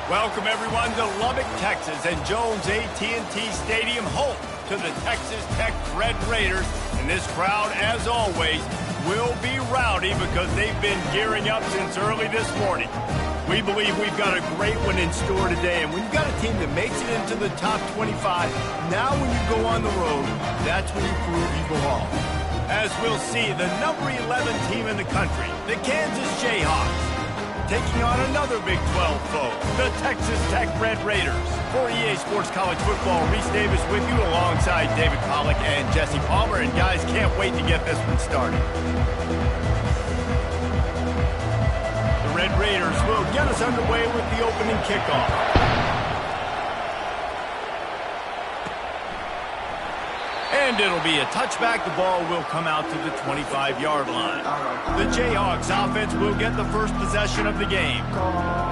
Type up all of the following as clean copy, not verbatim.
Welcome everyone to Lubbock, Texas, and Jones AT&T Stadium, home to the Texas Tech Red Raiders. And this crowd, as always, will be rowdy because they've been gearing up since early this morning. We believe we've got a great one in store today, and when you've got a team that makes it into the top 25, now when you go on the road, that's when you prove you belong. As we'll see, the number 11 team in the country, the Kansas Jayhawks, taking on another Big 12 foe, the Texas Tech Red Raiders. For EA Sports College Football, Reese Davis with you alongside David Pollack and Jesse Palmer. And guys, can't wait to get this one started. The Red Raiders will get us underway with the opening kickoff. And it'll be a touchback. The ball will come out to the 25-yard line. The Jayhawks offense will get the first possession of the game.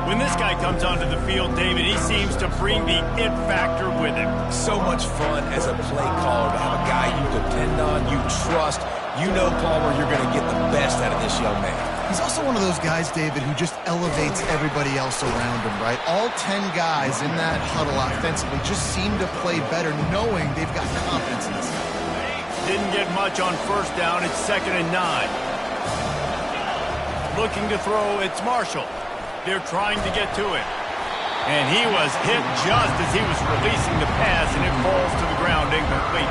When this guy comes onto the field, David, he seems to bring the it factor with him. So much fun as a play caller to have a guy you depend on, you trust. You know, Palmer, you're going to get the best out of this young man. He's also one of those guys, David, who just elevates everybody else around him, right? All 10 guys in that huddle offensively just seem to play better knowing they've got confidence in this guy. Didn't get much on first down. It's 2nd and 9. Looking to throw, it's Marshall. They're trying to get to him. And he was hit just as he was releasing the pass, and it falls to the ground incomplete.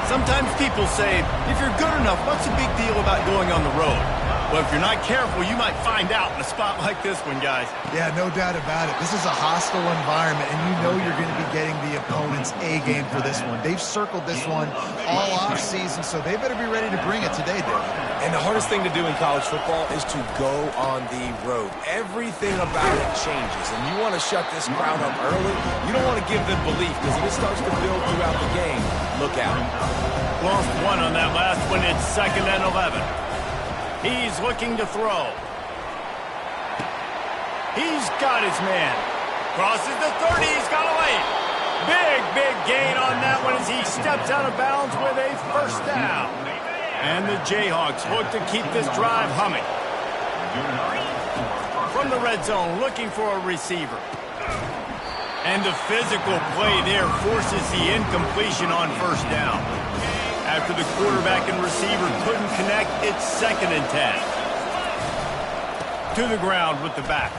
Sometimes people say, if you're good enough, what's the big deal about going on the road? Well, if you're not careful, you might find out in a spot like this one, guys. Yeah, no doubt about it. This is a hostile environment, and you know you're going to be getting the opponent's A-game for this one. They've circled this one all offseason, so they better be ready to bring it today, David. And the hardest thing to do in college football is to go on the road. Everything about it changes, and you want to shut this crowd up early. You don't want to give them belief, because if it starts to build throughout the game, look out. Lost one on that last one. It's 2nd and 11. He's looking to throw. He's got his man. Crosses the 30. He's got a lane. Big gain on that one as he steps out of bounds with a first down. And the Jayhawks look to keep this drive humming. From the red zone, looking for a receiver. And the physical play there forces the incompletion on first down. After the quarterback and receiver couldn't connect, it's 2nd and 10. To the ground with the back.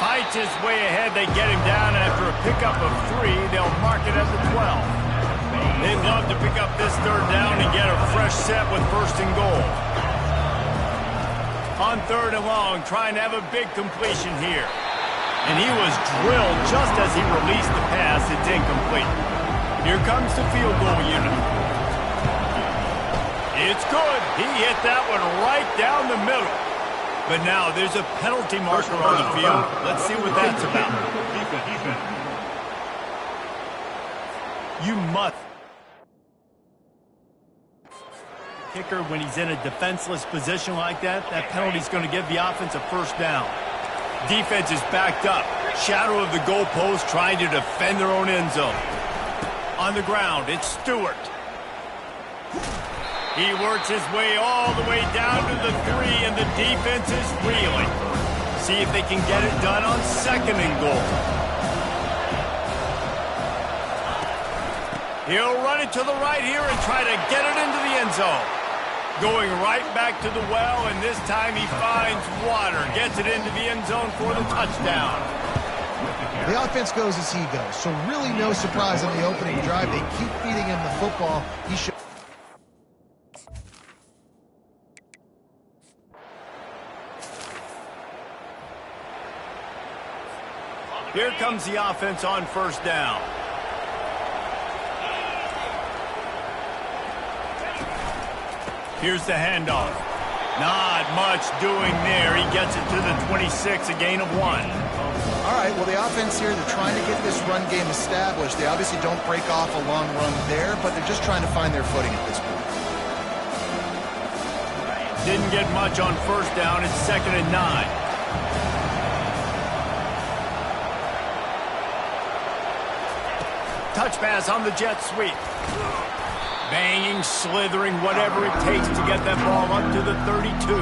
Fights his way ahead. They get him down after a pickup of 3. They'll mark it at the 12. They'd love to pick up this 3rd down and get a fresh set with 1st and goal. On 3rd and long, trying to have a big completion here. And he was drilled just as he released the pass. It's incomplete. Here comes the field goal unit. It's good. He hit that one right down the middle. But now there's a penalty marker on the field. Let's see what that's about. You must. Kicker, when he's in a defenseless position like that, that penalty's going to give the offense a first down. Defense is backed up. Shadow of the goalpost trying to defend their own end zone. On the ground, it's Stewart. He works his way all the way down to the 3, and the defense is reeling. See if they can get it done on 2nd and goal. He'll run it to the right here and try to get it into the end zone. Going right back to the well, and this time he finds water. Gets it into the end zone for the touchdown. The offense goes as he goes, so really no surprise on the opening drive. They keep feeding him the football. He should. Here comes the offense on 1st down. Here's the handoff. Not much doing there. He gets it to the 26, a gain of 1. All right, well, the offense here, they're trying to get this run game established. They obviously don't break off a long run there, but they're just trying to find their footing at this point. Didn't get much on 1st down. It's 2nd and 9. Touch pass on the jet sweep. Banging, slithering, whatever it takes to get that ball up to the 32.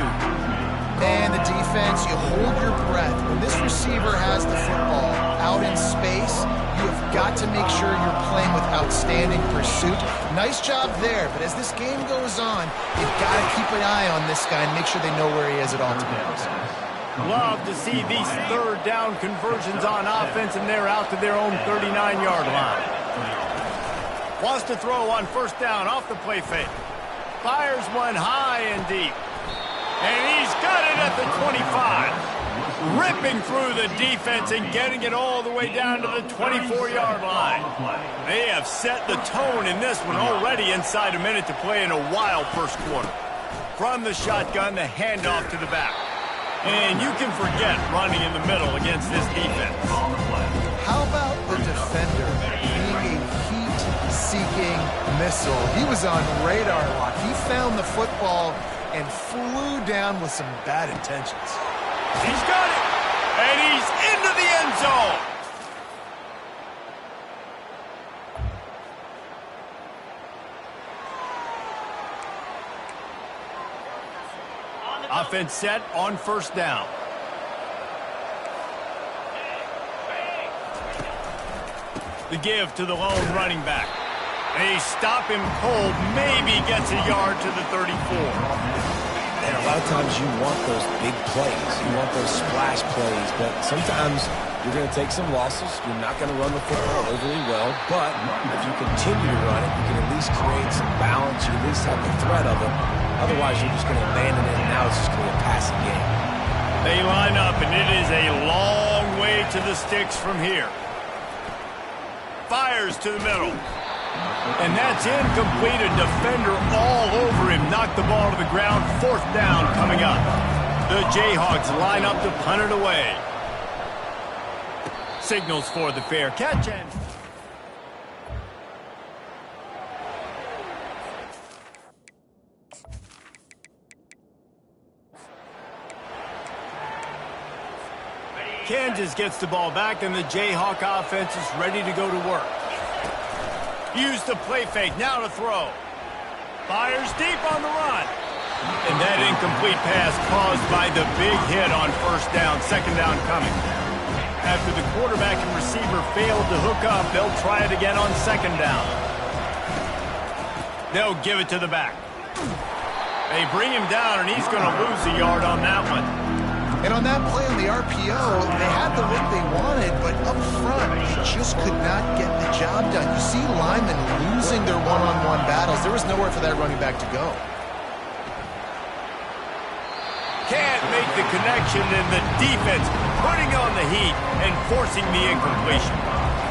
And the defense, you hold your breath. When this receiver has the football out in space, you have got to make sure you're playing with outstanding pursuit. Nice job there, but as this game goes on, you've got to keep an eye on this guy and make sure they know where he is at all times. Love to see these third down conversions on offense, and they're out to their own 39-yard line. Wants to throw on first down off the play fake. Fires one high and deep. And he's got it at the 25. Ripping through the defense and getting it all the way down to the 24-yard line. They have set the tone in this one already inside a minute to play in a wild first quarter. From the shotgun, the handoff to the back. And you can forget running in the middle against this defense. How about the defender being a heat-seeking missile? He was on radar lock. He found the football and flew down with some bad intentions. He's got it, and he's into the end zone. Offense set on first down. The give to the lone running back. They stop him cold, maybe gets a yard to the 34. And a lot of times you want those big plays. You want those splash plays. But sometimes you're going to take some losses. You're not going to run the football overly well. But if you continue to run it, you can at least create some balance. You at least have the threat of it. Otherwise, you're just going to abandon it, and now it's just going to be a passing game. They line up, and it is a long way to the sticks from here. Fires to the middle. And that's incomplete. A defender all over him. Knocked the ball to the ground. Fourth down coming up. The Jayhawks line up to punt it away. Signals for the fair catch. And Kansas gets the ball back, and the Jayhawk offense is ready to go to work. Use the play fake, now to throw. Fires deep on the run. And that incomplete pass caused by the big hit on first down, second down coming. After the quarterback and receiver failed to hook up, they'll try it again on second down. They'll give it to the back. They bring him down, and he's going to lose a yard on that one. And on that play on the RPO, they had the look they wanted, but up front, they just could not get the job done. You see linemen losing their one-on-one battles. There was nowhere for that running back to go. Can't make the connection, and the defense putting on the heat and forcing the incompletion.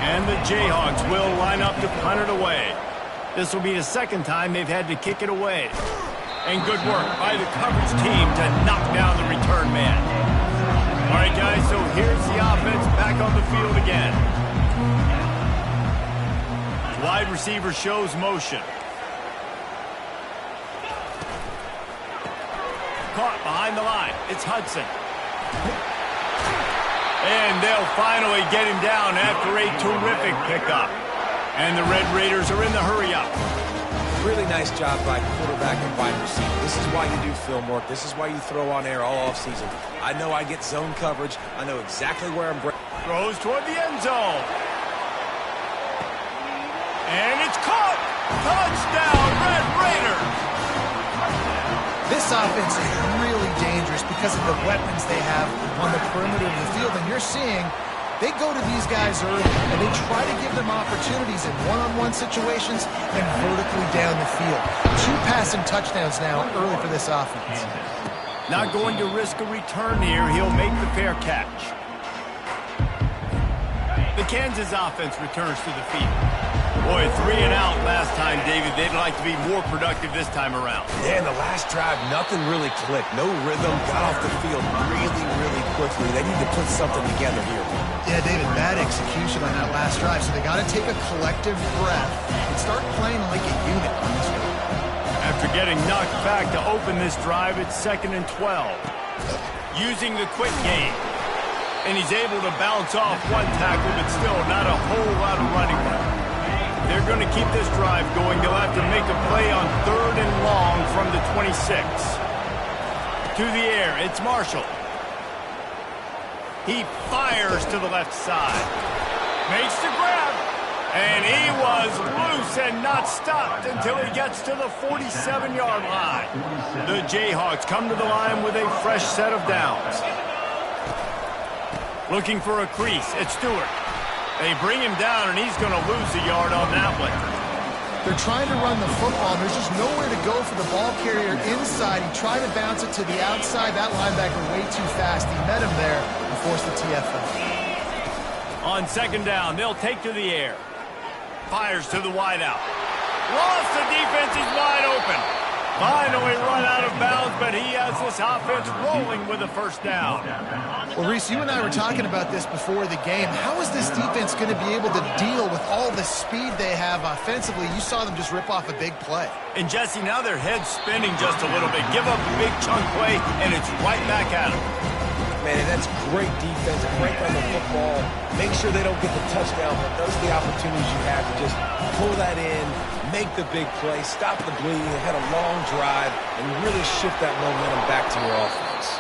And the Jayhawks will line up to punt it away. This will be the second time they've had to kick it away. And good work by the coverage team to knock down the return man. All right, guys, so here's the offense back on the field again. Wide receiver shows motion. Caught behind the line. It's Hudson. And they'll finally get him down after a terrific pickup. And the Red Raiders are in the hurry-up. Really nice job by quarterback and wide receiver. This is why you do film work. This is why you throw on air all offseason. I know I get zone coverage. I know exactly where I'm... Throws toward the end zone. And it's caught. Touchdown, Red Raiders. This offense is really dangerous because of the weapons they have on the perimeter of the field. And you're seeing they go to these guys early, and they try to give them opportunities in one-on-one situations and vertically down the field. 2 passing touchdowns now early for this offense. Not going to risk a return here. He'll make the fair catch. The Kansas offense returns to the field. Boy, 3 and out last time, David. They'd like to be more productive this time around. Yeah, in the last drive, nothing really clicked. No rhythm. Got off the field really, really quickly. They need to put something together here. Yeah, David, bad execution on that last drive, so they got to take a collective breath and start playing like a unit on this one. After getting knocked back to open this drive, it's 2nd and 12. Using the quick game. And he's able to bounce off one tackle, but still not a whole lot of running room. They're going to keep this drive going. They'll have to make a play on 3rd and long from the 26. To the air, it's Marshall. He fires to the left side. Makes the grab. And he was loose and not stopped until he gets to the 47-yard line. The Jayhawks come to the line with a fresh set of downs. Looking for a crease, it's Stewart. They bring him down, and he's going to lose a yard on that one. They're trying to run the football, and there's just nowhere to go for the ball carrier inside. He tried to bounce it to the outside. That linebacker way too fast. He met him there and forced the TFL. On second down, they'll take to the air. Fires to the wideout. Lost the defense, he's wide open. Finally run out of bounds, but he has this offense rolling with a first down. Well, Reese, you and I were talking about this before the game. How is this defense going to be able to deal with all the speed they have offensively? You saw them just rip off a big play. And, Jesse, now their head's spinning just a little bit. Give up a big chunk play, and it's right back at them. Man, that's great defense. Break on the football. Make sure they don't get the touchdown, but those are the opportunities you have to just pull that in, make the big play, stop the bleeding, had a long drive, and really shift that momentum back to your offense.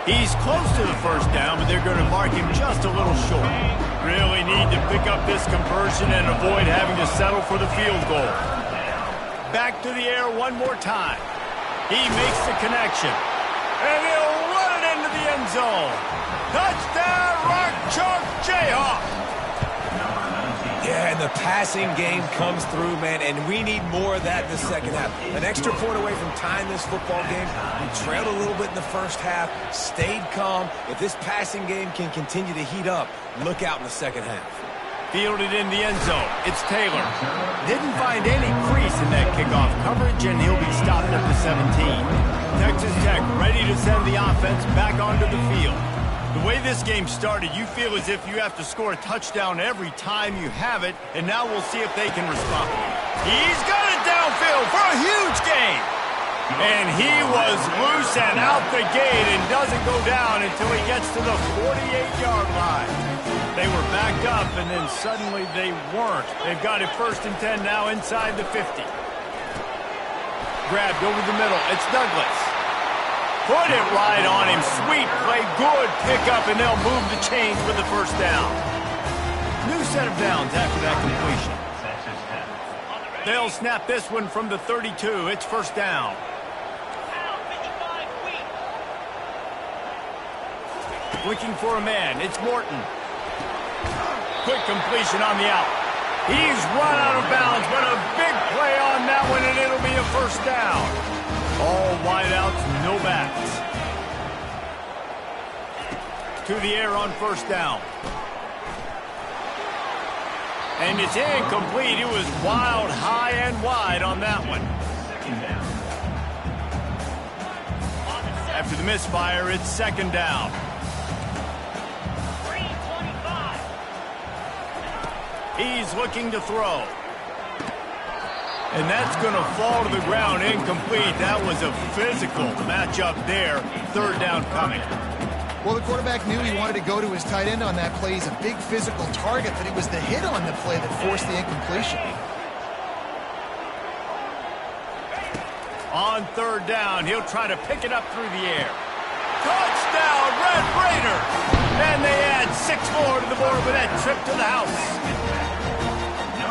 He's close to the first down, but they're going to mark him just a little short. Really need to pick up this conversion and avoid having to settle for the field goal. Back to the air one more time. He makes the connection. And he'll run it into the end zone. Touchdown, Rock Chalk Jayhawk. Yeah, and the passing game comes through, man, and we need more of that in the second half. An extra point away from tying this football game. We trailed a little bit in the first half, stayed calm. If this passing game can continue to heat up, look out in the second half. Fielded in the end zone. It's Taylor. Didn't find any crease in that kickoff coverage, and he'll be stopped at the 17. Texas Tech ready to send the offense back onto the field. The way this game started, you feel as if you have to score a touchdown every time you have it, and now we'll see if they can respond. He's got it downfield for a huge gain. And he was loose and out the gate and doesn't go down until he gets to the 48-yard line. They were backed up, and then suddenly they weren't. They've got it 1st and 10 now inside the 50. Grabbed over the middle. It's Douglas. Put it right on him. Sweet play. Good pickup, and they'll move the chains for the first down. New set of downs after that completion. They'll snap this one from the 32. It's first down. Looking for a man. It's Morton. Quick completion on the out. He's run out of bounds, but a big play on that one, and it'll be a first down. All wideouts, no backs. To the air on first down. And it's incomplete. It was wild, high and wide on that one. After the misfire, it's second down. He's looking to throw. And that's going to fall to the ground incomplete. That was a physical matchup there. Third down coming. Well, the quarterback knew he wanted to go to his tight end on that play. He's a big physical target, but it was the hit on the play that forced the incompletion. On third down, he'll try to pick it up through the air. Touchdown, Red Raiders! And they add 6 more to the board with that trip to the house.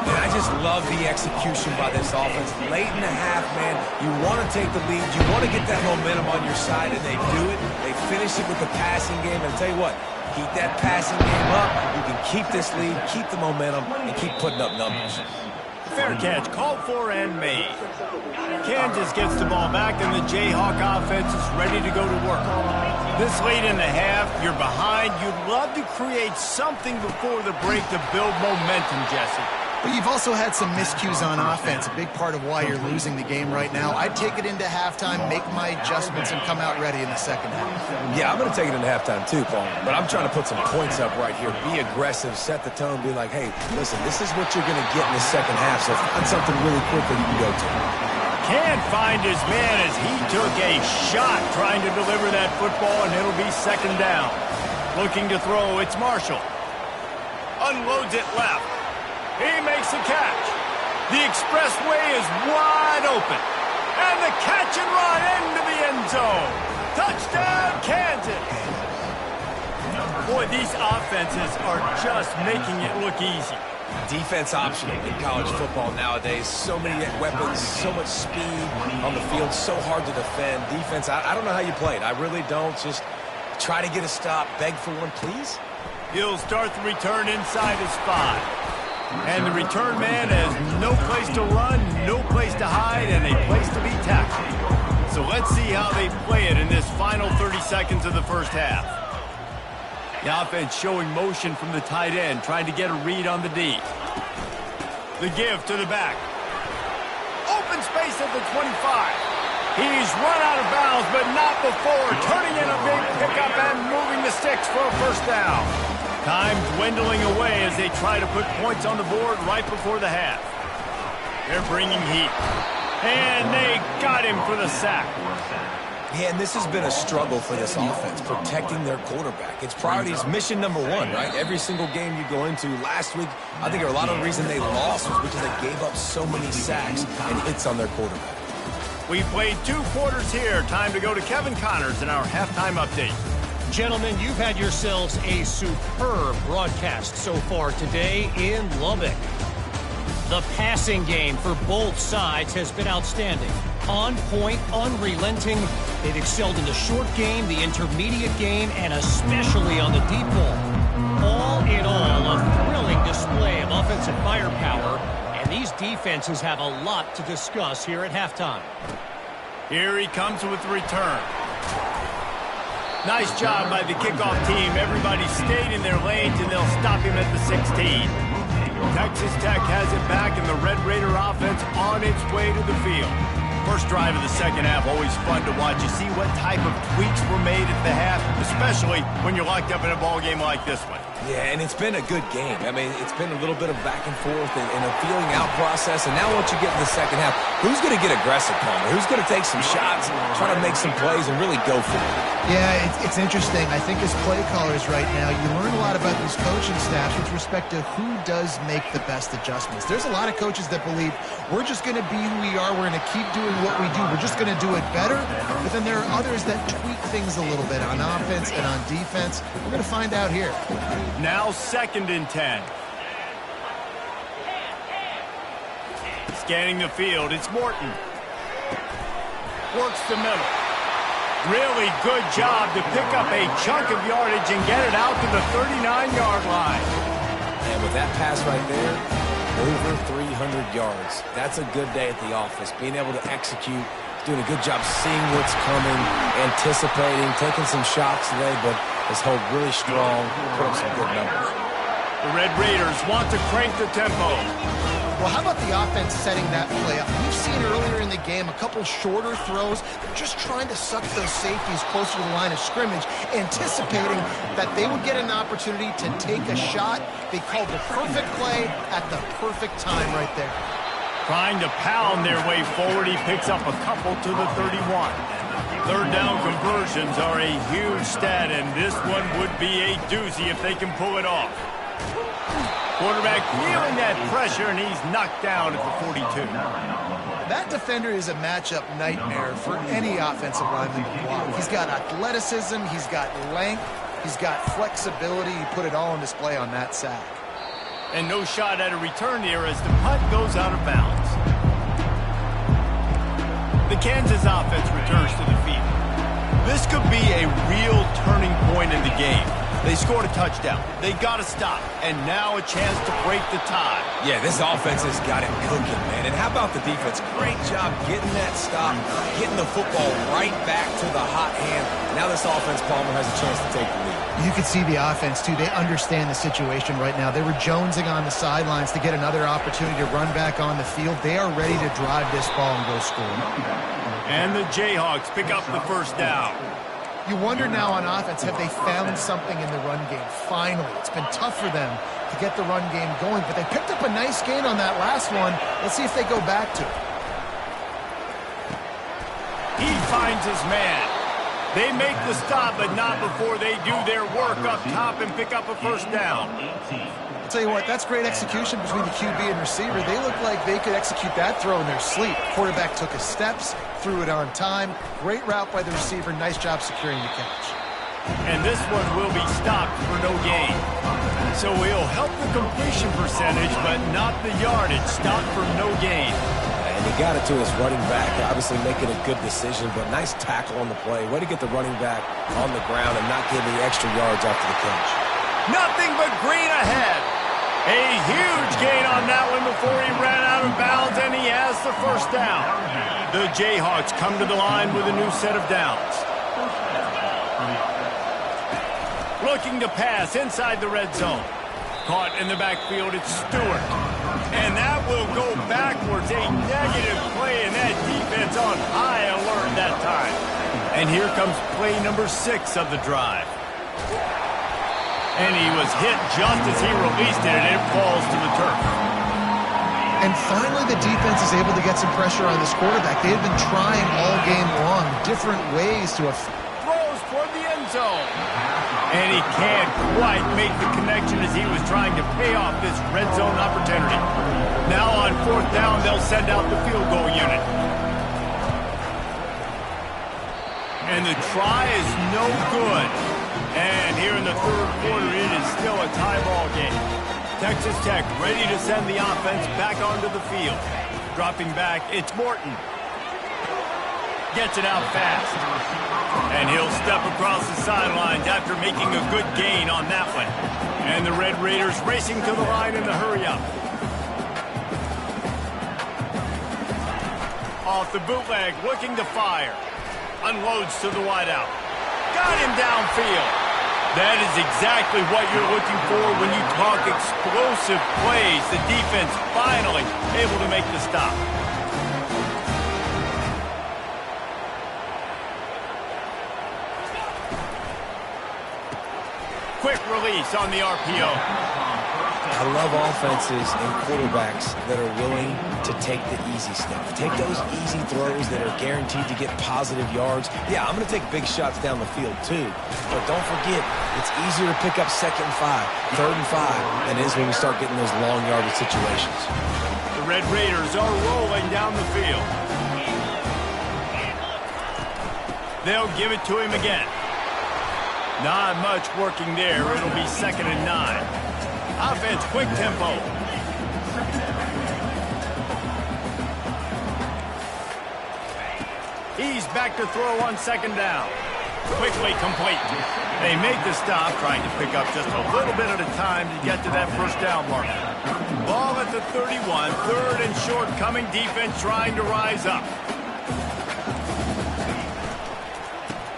And I just love the execution by this offense. Late in the half, man, you want to take the lead. You want to get that momentum on your side, and they do it. They finish it with the passing game. And I'll tell you what, keep that passing game up. You can keep this lead, keep the momentum, and keep putting up numbers. Fair catch, called for and made. Kansas gets the ball back, and the Jayhawk offense is ready to go to work. This late in the half, you're behind. You'd love to create something before the break to build momentum, Jesse. But you've also had some miscues on offense, a big part of why you're losing the game right now. I'd take it into halftime, make my adjustments, and come out ready in the second half. Yeah, I'm going to take it into halftime too, Paul. But I'm trying to put some points up right here. Be aggressive, set the tone, be like, hey, listen, this is what you're going to get in the second half, so find something really quick that you can go to. Can't find his man as he took a shot trying to deliver that football, and it'll be second down. Looking to throw, it's Marshall. Unloads it left. He makes the catch. The expressway is wide open. And the catch and run into the end zone. Touchdown, Kansas! Boy, these offenses are just making it look easy. Defense optional in college football nowadays. So many weapons, so much speed on the field, so hard to defend. Defense, I don't know how you play it. I really don't. Just try to get a stop, beg for one, please. He'll start the return inside his 5. And the return man has no place to run, no place to hide, and a place to be tackled. So let's see how they play it in this final 30 seconds of the first half. The offense showing motion from the tight end, trying to get a read on the D. The give to the back. Open space at the 25. He's run out of bounds, but not before. Turning in a big pickup and moving the sticks for a first down. Time dwindling away as they try to put points on the board right before the half. They're bringing heat. And they got him for the sack. Yeah, and this has been a struggle for this offense, protecting their quarterback. It's priorities, mission number 1, right? Every single game you go into. Last week, I think a lot of the reason they lost was because they gave up so many sacks and hits on their quarterback. We played 2 quarters here. Time to go to Kevin Connors in our halftime update. Gentlemen, you've had yourselves a superb broadcast so far today in Lubbock. The passing game for both sides has been outstanding. On point, unrelenting. They've excelled in the short game, the intermediate game, and especially on the deep ball. All in all, a thrilling display of offensive firepower, and these defenses have a lot to discuss here at halftime. Here he comes with the return. Nice job by the kickoff team. Everybody stayed in their lanes, and they'll stop him at the 16. Texas Tech has it back, and the Red Raider offense on its way to the field. First drive of the second half, always fun to watch. You see what type of tweaks were made at the half, especially when you're locked up in a ball game like this one. Yeah, and it's been a good game. I mean, it's been a little bit of back and forth and a feeling out process. And now once you get in the second half, who's going to get aggressive, Palmer? Who's going to take some shots, try to make some plays, and really go for it? Yeah, it's interesting. I think as play callers right now, you learn a lot about these coaching staffs with respect to who does make the best adjustments. There's a lot of coaches that believe we're just going to be who we are. We're going to keep doing what we do. We're just going to do it better. But then there are others that tweak things a little bit on offense and on defense. We're going to find out here. Now 2nd and 10. Scanning the field, it's Morton. Works the middle. Really good job to pick up a chunk of yardage and get it out to the 39-yard line. And with that pass right there, over 300 yards. That's a good day at the office. Being able to execute, doing a good job seeing what's coming, anticipating, taking some shots today, but has held really strong, put up some good numbers. The Red Raiders want to crank the tempo. Well, how about the offense setting that play up? We've seen earlier in the game a couple shorter throws. They're just trying to suck those safeties closer to the line of scrimmage, anticipating that they would get an opportunity to take a shot. They called the perfect play at the perfect time right there. Trying to pound their way forward, he picks up a couple to the 31. Third down conversions are a huge stat, and this one would be a doozy if they can pull it off. Quarterback feeling that pressure, and he's knocked down at the 42. That defender is a matchup nightmare for any offensive lineman to block. He's got athleticism, he's got length, he's got flexibility. He put it all on display on that sack. And no shot at a return here as the punt goes out of bounds. The Kansas offense returns to the field. This could be a real turning point in the game. They scored a touchdown. They got to stop. And now a chance to break the tie. Yeah, this offense has got it cooking, man. And how about the defense? Great job getting that stop, getting the football right back to the hot hand. Now this offense, Palmer, has a chance to take the lead. You can see the offense, too. They understand the situation right now. They were jonesing on the sidelines to get another opportunity to run back on the field. They are ready to drive this ball and go score. And the Jayhawks pick up the first down. You wonder now on offense, have they found something in the run game? Finally, it's been tough for them to get the run game going, but they picked up a nice gain on that last one. Let's see if they go back to it. He finds his man. They make the stop, but not before they do their work up top and pick up a first down. I'll tell you what, that's great execution between the QB and receiver. They look like they could execute that throw in their sleep. Quarterback took his steps, threw it on time. Great route by the receiver. Nice job securing the catch. And this one will be stopped for no gain. So he'll help the completion percentage, but not the yardage. Stopped for no gain. And he got it to his running back, obviously making a good decision, but nice tackle on the play. Way to get the running back on the ground and not give the extra yards after the catch. Nothing but green ahead. A huge gain on that one before he ran out of bounds, and he has the first down. The Jayhawks come to the line with a new set of downs. Looking to pass inside the red zone. Caught in the backfield, it's Stewart. And that will go backwards. A negative play, and that defense on high alert that time. And here comes play number 6 of the drive. And he was hit just as he released it, and it falls to the turf. And finally, the defense is able to get some pressure on this quarterback. They had been trying all game long, different ways to... Throws toward the end zone. And he can't quite make the connection as he was trying to pay off this red zone opportunity. Now on 4th down, they'll send out the field goal unit. And the try is no good. And here in the 3rd quarter, it is still a tie ball game. Texas Tech ready to send the offense back onto the field. Dropping back, it's Morton. Gets it out fast. And he'll step across the sidelines after making a good gain on that one. And the Red Raiders racing to the line in the hurry-up. Off the bootleg, looking to fire. Unloads to the wideout. Got him downfield. That is exactly what you're looking for when you talk explosive plays. The defense finally able to make the stop. Quick release on the RPO. I love offenses and quarterbacks that are willing to take the easy stuff. Take those easy throws that are guaranteed to get positive yards. Yeah, I'm going to take big shots down the field too. But don't forget, it's easier to pick up 2nd and 5, 3rd and 5 than it is when we start getting those long yardage situations. The Red Raiders are rolling down the field. They'll give it to him again. Not much working there. It'll be 2nd and 9. Offense, quick tempo. He's back to throw on 2nd down. Quickly complete. They make the stop, trying to pick up just a little bit at a time to get to that first down mark. Ball at the 31, 3rd and short coming. Defense trying to rise up.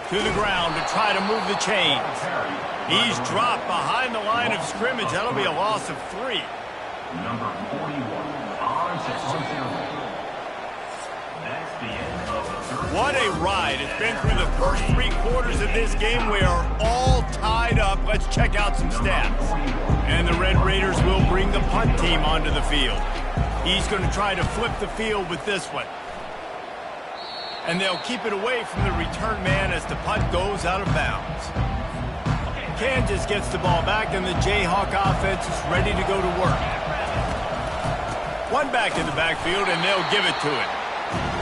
To the ground to try to move the chains. He's dropped behind the line of scrimmage. That'll be a loss of 3. Number 41. That's the end of the 3rd. What a ride. It's been through the first 3 quarters of this game. We are all tied up. Let's check out some stats. And the Red Raiders will bring the punt team onto the field. He's going to try to flip the field with this one. And they'll keep it away from the return man as the punt goes out of bounds. Kansas gets the ball back, and the Jayhawk offense is ready to go to work. One back in the backfield, and they'll give it to him.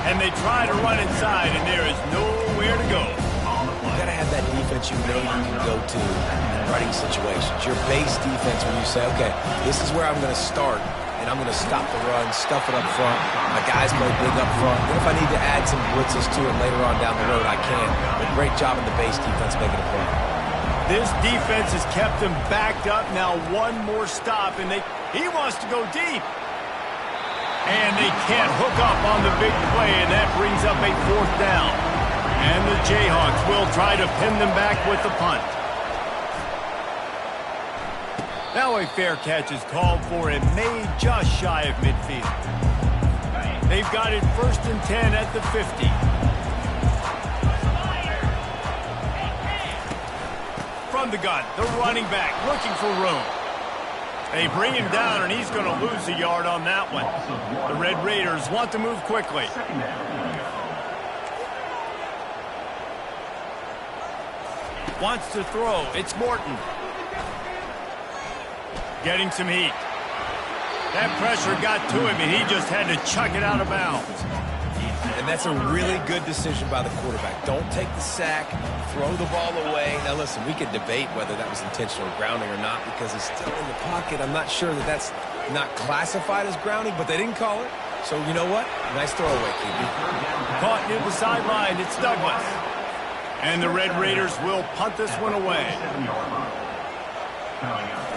And they try to run inside, and there is nowhere to go. You got to have that defense you know you can go to in running situations. Your base defense when you say, okay, this is where I'm going to start. And I'm going to stop the run, stuff it up front. My guys play big up front. Then if I need to add some blitzes to it later on down the road, I can. But great job in the base defense making a play. This defense has kept them backed up. Now one more stop, and he wants to go deep. And they can't hook up on the big play, and that brings up a 4th down. And the Jayhawks will try to pin them back with the punt. Now a fair catch is called for and made just shy of midfield. They've got it 1st and 10 at the 50. From the gun, the running back looking for room. They bring him down, and he's going to lose a yard on that one. The Red Raiders want to move quickly. Wants to throw. It's Morton. Getting some heat. That pressure got to him, and he just had to chuck it out of bounds. And that's a really good decision by the quarterback. Don't take the sack, throw the ball away. Now, listen, we could debate whether that was intentional grounding or not because he's still in the pocket. I'm not sure that that's not classified as grounding, but they didn't call it. So, you know what? Nice throwaway, QB. Caught near the sideline. It's Douglas. And the Red Raiders will punt this one away. 7-yard line. Coming up,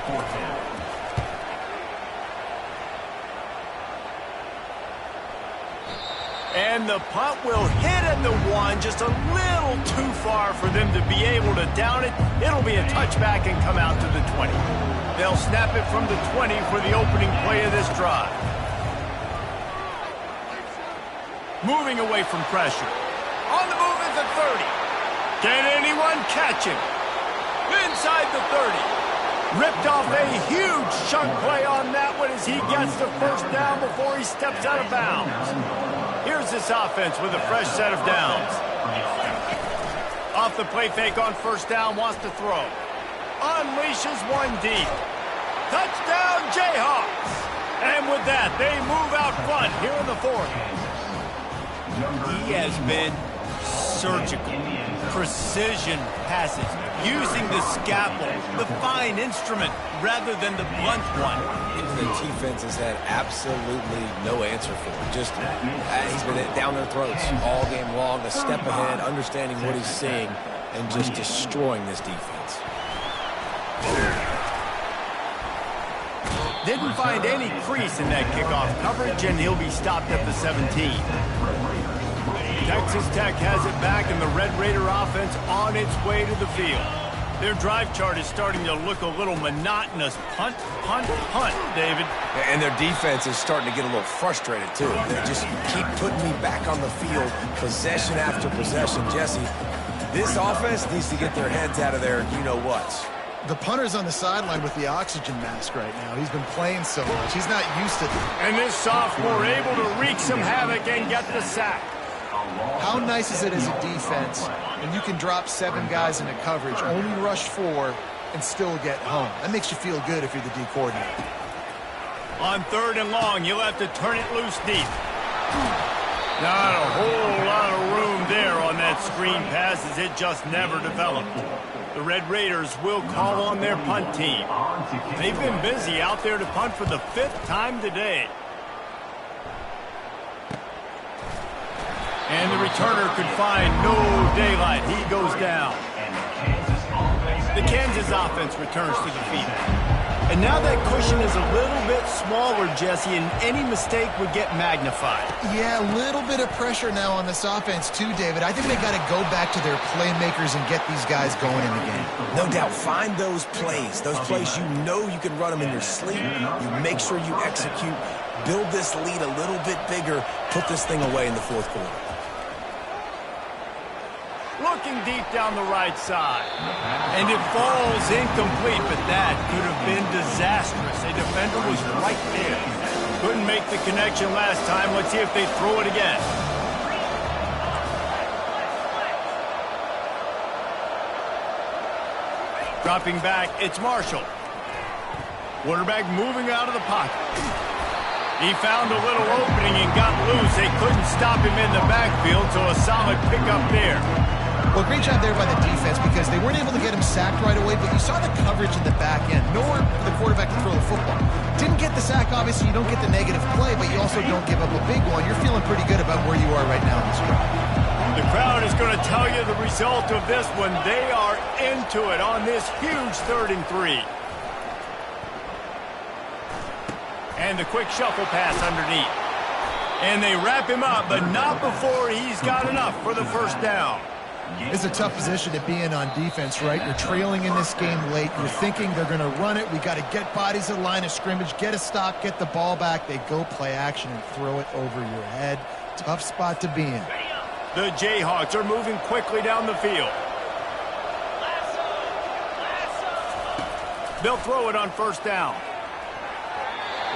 4th down. And the punt will hit at the 1, just a little too far for them to be able to down it. It'll be a touchback and come out to the 20. They'll snap it from the 20 for the opening play of this drive. Moving away from pressure. On the move is the 30. Can anyone catch him? Inside the 30. Ripped off a huge chunk play on that one as he gets the first down before he steps out of bounds. Here's this offense with a fresh set of downs. Off the play fake on first down, wants to throw. Unleashes one deep. Touchdown, Jayhawks! And with that, they move out front here in the 4th. He has been surgical, precision passes, using the scalpel, the fine instrument, rather than the blunt one. The defense has had absolutely no answer for him. Just, he's been down their throats all game long, a step ahead, understanding what he's seeing, and just destroying this defense. Didn't find any crease in that kickoff coverage, and he'll be stopped at the 17. Texas Tech has it back, and the Red Raider offense on its way to the field. Their drive chart is starting to look a little monotonous. Punt, punt, punt, David. And their defense is starting to get a little frustrated, too. They just keep putting me back on the field, possession after possession. Jesse, this offense needs to get their heads out of their you-know-whats. The punter's on the sideline with the oxygen mask right now. He's been playing so much. He's not used to that. And this sophomore able to wreak some havoc and get the sack. How nice is it as a defense when you can drop 7 guys into coverage, only rush 4, and still get home? That makes you feel good if you're the D coordinator. On 3rd and long, you'll have to turn it loose deep. Not a whole lot of room there on that screen pass as it just never developed. The Red Raiders will call on their punt team. They've been busy out there to punt for the 5th time today. And the returner could find no daylight. He goes down. The Kansas offense returns to the field. And now that cushion is a little bit smaller, Jesse, and any mistake would get magnified. Yeah, a little bit of pressure now on this offense too, David. I think they got to go back to their playmakers and get these guys going in the game. No doubt. Find those plays you know you can run them in your sleep. You make sure you execute. Build this lead a little bit bigger. Put this thing away in the 4th quarter. Looking deep down the right side. And it falls incomplete, but that could have been disastrous. A defender was right there. Couldn't make the connection last time. Let's see if they throw it again. Dropping back, it's Marshall. Quarterback moving out of the pocket. He found a little opening and got loose. They couldn't stop him in the backfield, so a solid pickup there. Well, great job there by the defense because they weren't able to get him sacked right away, but you saw the coverage in the back end. Nowhere for the quarterback to throw the football. Didn't get the sack, obviously. You don't get the negative play, but you also don't give up a big one. You're feeling pretty good about where you are right now in this drive. The crowd is going to tell you the result of this one. They are into it on this huge 3rd and 3. And the quick shuffle pass underneath. And they wrap him up, but not before he's got enough for the first down. It's a tough position to be in on defense, right? You're trailing in this game late. You're thinking they're going to run it. We got to get bodies at line of scrimmage, get a stop, get the ball back. They go play action and throw it over your head. Tough spot to be in. The Jayhawks are moving quickly down the field. They'll throw it on first down.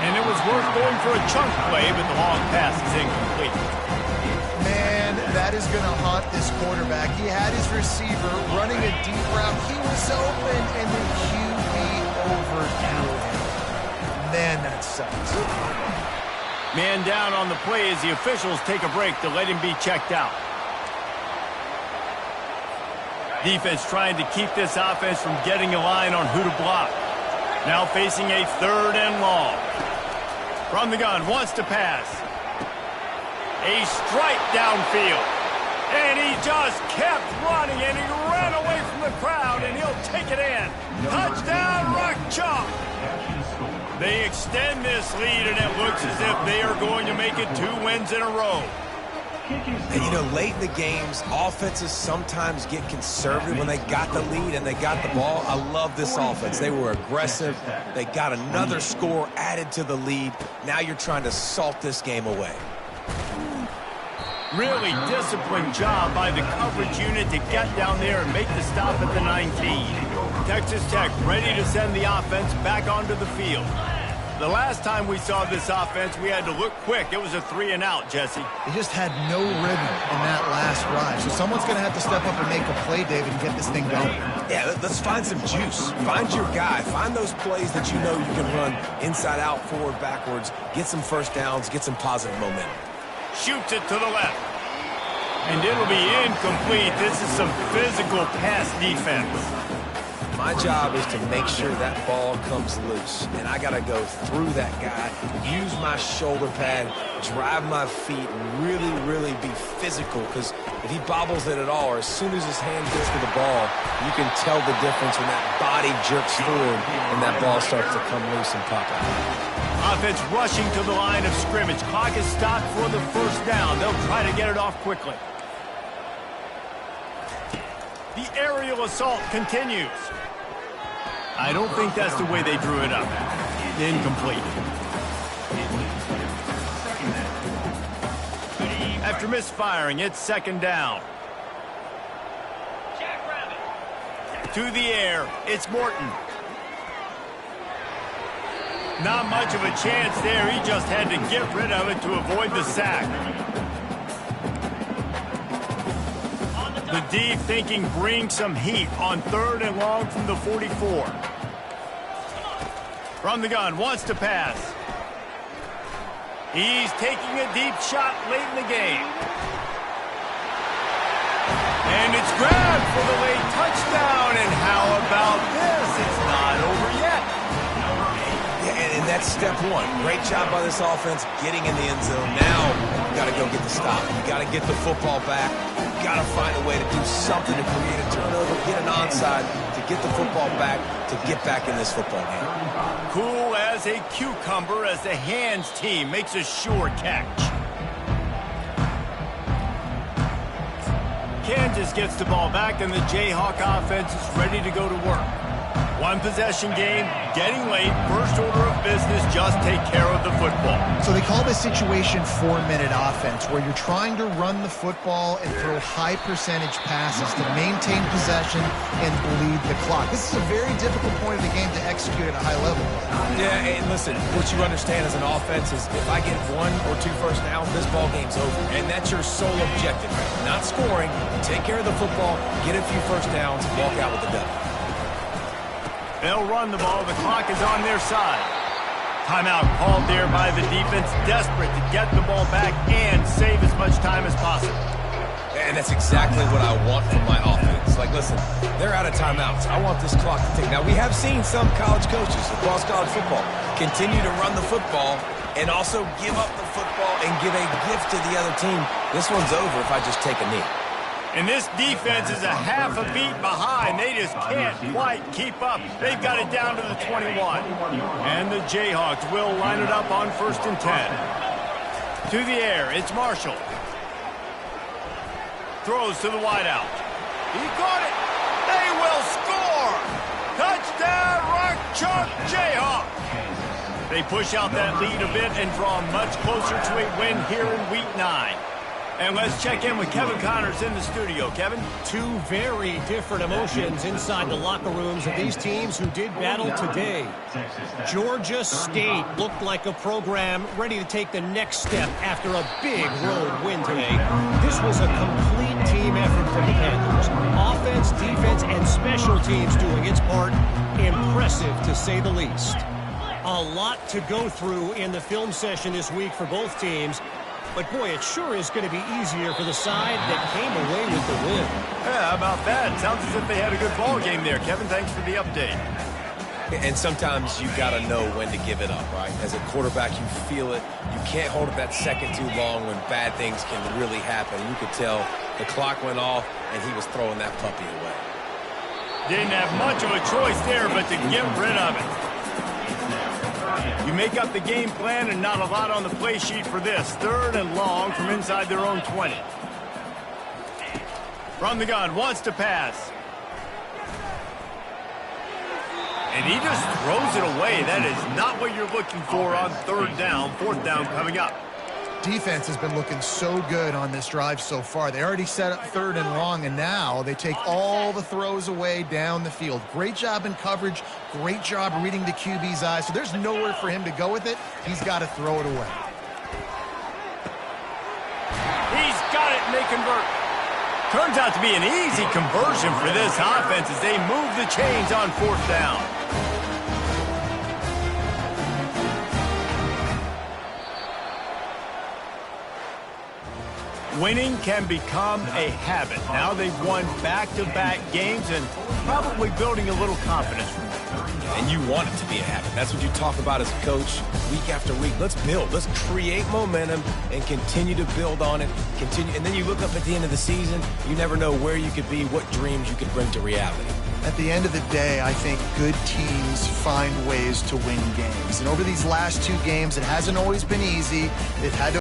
And it was worth going for a chunk play, but the long pass is incomplete. Man, that that is going to haunt this quarterback. He had his receiver running a deep route. He was open, and the QB overthrew him. Man, that sucks. Man down on the play as the officials take a break to let him be checked out. Defense trying to keep this offense from getting a line on who to block. Now facing a 3rd and long. From the gun, wants to pass. A strike downfield. And he just kept running, and he ran away from the crowd, and he'll take it in. Touchdown, Rock Chalk. They extend this lead, and it looks as if they are going to make it 2 wins in a row. And, you know, late in the games, offenses sometimes get conservative when they got the lead and they got the ball. I love this offense. They were aggressive. They got another score added to the lead. Now you're trying to salt this game away. Really disciplined job by the coverage unit to get down there and make the stop at the 19. Texas Tech ready to send the offense back onto the field. The last time we saw this offense, we had to look quick. It was a 3-and-out, Jesse. They just had no rhythm in that last drive. So someone's going to have to step up and make a play, David, and get this thing going. Yeah, let's find some juice. Find your guy. Find those plays that you know you can run inside out, forward, backwards. Get some first downs. Get some positive momentum. Shoots it to the left. And it'll be incomplete. This is some physical pass defense. My job is to make sure that ball comes loose. And I got to go through that guy, use my shoulder pad, drive my feet, and really, really be physical. Because if he bobbles it at all, or as soon as his hand gets to the ball, you can tell the difference when that body jerks forward and that ball starts to come loose and pop out. Offense rushing to the line of scrimmage. Clock is stopped for the 1st down. They'll try to get it off quickly. The aerial assault continues. I don't think that's the way they drew it up. Incomplete. After misfiring, it's 2nd down. To the air, it's Morton. Not much of a chance there. He just had to get rid of it to avoid the sack. The D thinking bring some heat on 3rd and long from the 44. From the gun, wants to pass. He's taking a deep shot late in the game. And it's grabbed for the late touchdown. And how about this? It's not over yet. Yeah, and that's step 1. Great job by this offense getting in the end zone. Now you got to go get the stop. You got to get the football back. You got to find a way to do something to create a turnover, get an onside, to get the football back, to get back in this football game. Cool as a cucumber as the hands team makes a sure catch. Kansas gets the ball back, and the Jayhawk offense is ready to go to work. 1 possession game, getting late, first order of business, just take care of the football. So they call this situation 4-minute offense, where you're trying to run the football and throw high percentage passes to maintain possession and bleed the clock. This is a very difficult point of the game to execute at a high level. Yeah, and listen, what you understand as an offense is if I get 1 or 2 first downs, this ball game's over. And that's your sole objective. Not scoring, take care of the football, get a few first downs, walk out with the W. They'll run the ball. The clock is on their side. Timeout called there by the defense, desperate to get the ball back and save as much time as possible. And that's exactly what I want from my offense. Like, listen, they're out of timeouts. I want this clock to tick. Now, we have seen some college coaches across college football continue to run the football and also give up the football and give a gift to the other team. This one's over if I just take a knee. And this defense is a half a beat behind. They just can't quite keep up. They've got it down to the 21. And the Jayhawks will line it up on 1st and 10. To the air, it's Marshall. Throws to the wideout. He caught it. They will score. Touchdown, Rock Chalk Jayhawk. They push out that lead a bit and draw much closer to a win here in Week 9. And let's check in with Kevin Connors in the studio. Kevin? Two very different emotions inside the locker rooms of these teams who did battle today. Georgia State looked like a program ready to take the next step after a big road win today. This was a complete team effort from the Panthers. Offense, defense, and special teams doing its part. Impressive, to say the least. A lot to go through in the film session this week for both teams. But, boy, it sure is going to be easier for the side that came away with the win. Yeah, how about that? Sounds as if they had a good ball game there. Kevin, thanks for the update. And sometimes you got to know when to give it up, right? As a quarterback, you feel it. You can't hold it that second too long when bad things can really happen. You could tell the clock went off, and he was throwing that puppy away. Didn't have much of a choice there but to get rid of it. You make up the game plan and not a lot on the play sheet for this. 3rd and long from inside their own 20. From the gun, wants to pass. And he just throws it away. That is not what you're looking for on 3rd down. 4th down coming up. Defense has been looking so good on this drive so far. They already set up 3rd and long, and now they take all the throws away down the field. Great job in coverage. Great job reading the QB's eyes. So there's nowhere for him to go with it. He's got to throw it away. He's got it, and they convert. Turns out to be an easy conversion for this offense as they move the chains on 4th down. Winning can become a habit. Now they've won back-to-back games and probably building a little confidence from it. And you want it to be a habit. That's what you talk about as a coach week after week. Let's build. Let's create momentum and continue to build on it. And then you look up at the end of the season, you never know where you could be, what dreams you could bring to reality. At the end of the day, I think good teams find ways to win games. And over these last 2 games, it hasn't always been easy. They've had to